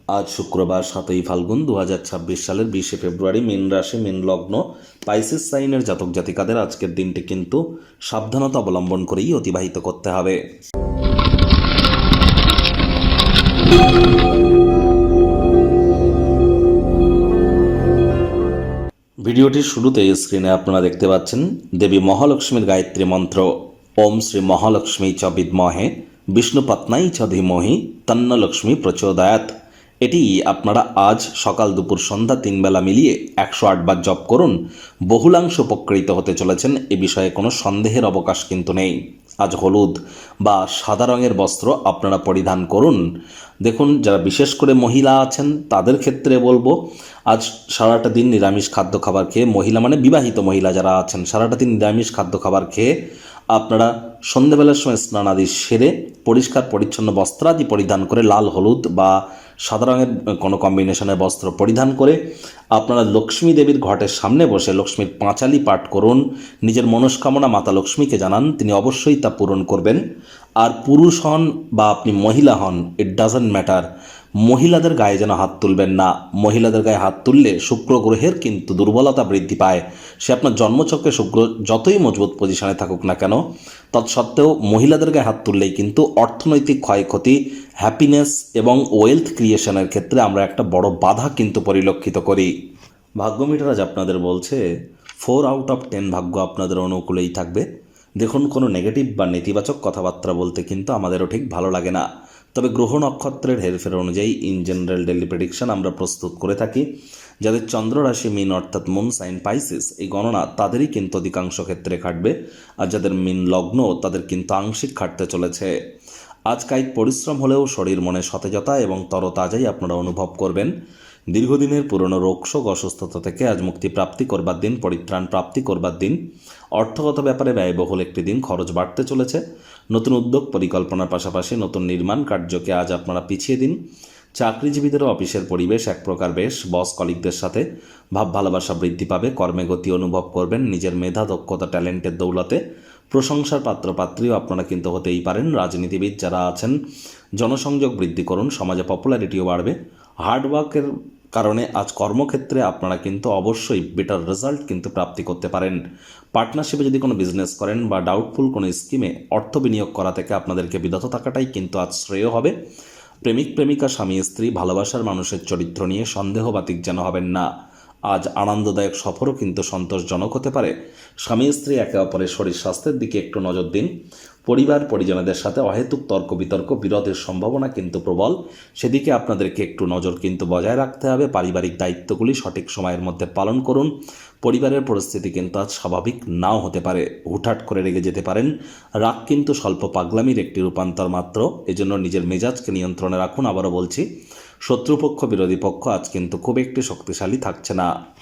আজ শুক্রবার 7ই ফাল্গুন 2026 সালের 20শে ফেব্রুয়ারি। মীন রাশি, মীন লগ্ন, পাইসিস সাইনের জাতক জাতিকাদের আজকের দিনটি কিন্তু সাবধানতা অবলম্বন করেই অতিবাহিত করতে হবে। ভিডিওটির শুরুতে স্ক্রিনে আপনারা দেখতে পাচ্ছেন দেবী মহালক্ষ্মীর গায়ত্রী মন্ত্র। ওম শ্রী মহালক্ষ্মী চ বিদ্মহে বিষ্ণুপত্নাই চ ধীমহি তন্ন লক্ষ্মী প্রচোদয়াৎ। এটি আপনারা আজ সকাল দুপুর সন্ধ্যা 3 বেলা মিলিয়ে 108 বার জপ করুন। বহুলাংশ উপকৃত হতে চলেছেন, এ বিষয়ে কোনো সন্দেহের অবকাশ কিন্তু নেই। আজ হলুদ বা সাদা রঙের বস্ত্র আপনারা পরিধান করুন। দেখুন, যারা বিশেষ করে মহিলা আছেন তাদের ক্ষেত্রে বলবো, আজ সারাটা দিন নিরামিষ খাদ্য খাবার খেয়ে, মহিলা মানে বিবাহিত মহিলা যারা আছেন, সারাটা দিন নিরামিষ খাদ্য খাবার খেয়ে আপনারা সন্ধ্যেবেলার সময় স্নানাদি সেরে পরিষ্কার পরিচ্ছন্ন বস্ত্রাদি পরিধান করে, লাল হলুদ বা সাদা রঙের কোনো কম্বিনেশনের বস্ত্র পরিধান করে আপনারা লক্ষ্মী দেবীর ঘটের সামনে বসে লক্ষ্মীর পাঁচালি পাঠ করুন। নিজের মনস্কামনা মাতা লক্ষ্মীকে জানান, তিনি অবশ্যই তা পূরণ করবেন। আর পুরুষ হন বা আপনি মহিলা হন, ইট ডাজন্ট ম্যাটার, মহিলাদের গায়ে যেন হাত তুলবেন না। মহিলাদের গায়ে হাত তুললে শুক্র গ্রহের কিন্তু দুর্বলতা বৃদ্ধি পায়। সে আপনার জন্মচক্রে শুক্র যতই মজবুত পজিশনে থাকুক না কেন, তৎসত্ত্বেও মহিলাদের গায়ে হাত তুললেই কিন্তু অর্থনৈতিক ক্ষয়ক্ষতি, হ্যাপিনেস এবং ওয়েলথ ক্রিয়েশনের ক্ষেত্রে আমরা একটা বড় বাধা কিন্তু পরিলক্ষিত করি। ভাগ্য মিটার আজ আপনাদের বলছে 4 আউট অফ 10 ভাগ্য আপনাদের অনুকূলেই থাকবে। দেখুন, কোনো নেগেটিভ বা নেতিবাচক কথাবার্তা বলতে কিন্তু আমাদেরও ঠিক ভালো লাগে না, তবে গ্রহ নক্ষত্রের হেরফের অনুযায়ী ইন জেনারেল ডেইলি প্রেডিকশন আমরা প্রস্তুত করে থাকি। যাদের চন্দ্র রাশি মীন অর্থাৎ মুন সাইন পাইসিস, এই গণনা তাদেরই কিন্তু অধিকাংশ ক্ষেত্রে খাটবে, আর যাদের মীন লগ্ন তাদের কিন্তু আংশিক খাটতে চলেছে। আজ কায়িক পরিশ্রম হলেও শরীর মনে সতেজতা এবং তরতাজাই আপনারা অনুভব করবেন। দীর্ঘদিনের পুরনো রোগশোক অসুস্থতা থেকে আজ মুক্তি প্রাপ্তি করবার দিন, পরিত্রাণ প্রাপ্তি করবার দিন। অর্থগত ব্যাপারে ব্যয়বহুল একটি দিন, খরচ বাড়তে চলেছে। নতুন উদ্যোগ পরিকল্পনার পাশাপাশি নতুন নির্মাণ কার্যকে আজ আপনারা পিছিয়ে দিন। চাকরিজীবীদেরও অফিসের পরিবেশ এক প্রকার বেশ, বস কলিগদের সাথে ভাব ভালোবাসা বৃদ্ধি পাবে। কর্মে গতি অনুভব করবেন নিজের মেধা দক্ষতা ট্যালেন্টের দৌলতে। প্রশংসার পাত্রপাত্রীও আপনারা কিন্তু হতেই পারেন। রাজনীতিবিদ যারা আছেন, জনসংযোগ বৃদ্ধি করুন, সমাজে পপুলারিটিও বাড়বে। হার্ডওয়ার্কের কারণে আজ কর্মক্ষেত্রে আপনারা কিন্তু অবশ্যই বেটার রেজাল্ট কিন্তু প্রাপ্তি করতে পারেন। পার্টনারশিপে যদি কোনো বিজনেস করেন বা ডাউটফুল কোনো স্কিমে অর্থ বিনিয়োগ করা থেকে আপনাদেরকে বিরত থাকাটাই কিন্তু আজ শ্রেয় হবে। প্রেমিক প্রেমিকা, স্বামী স্ত্রী, ভালোবাসার মানুষের চরিত্র নিয়ে সন্দেহবাতিক যেন হবেন না। আজ আনন্দদায়ক সফরও কিন্তু সন্তোষজনক হতে পারে। স্বামী স্ত্রী একে অপরের শরীর স্বাস্থ্যের দিকে একটু নজর দিন। পরিবার পরিজনদের সাথে অহেতুক তর্ক বিতর্ক, বিরোধের সম্ভাবনা কিন্তু প্রবল, সেদিকে আপনাদেরকে একটু নজর কিন্তু বজায় রাখতে হবে। পারিবারিক দায়িত্বগুলি সঠিক সময়ের মধ্যে পালন করুন। পরিবারের পরিস্থিতি কিন্তু আজ স্বাভাবিক নাও হতে পারে, হুটহাট করে রেগে যেতে পারেন। রাগ কিন্তু স্বল্প পাগলামির একটি রূপান্তর মাত্র, এজন্য নিজের মেজাজকে নিয়ন্ত্রণে রাখুন। আবারও বলছি, শত্রুপক্ষ বিরোধী পক্ষ আজ কিন্তু খুব একটি শক্তিশালী থাকছে না।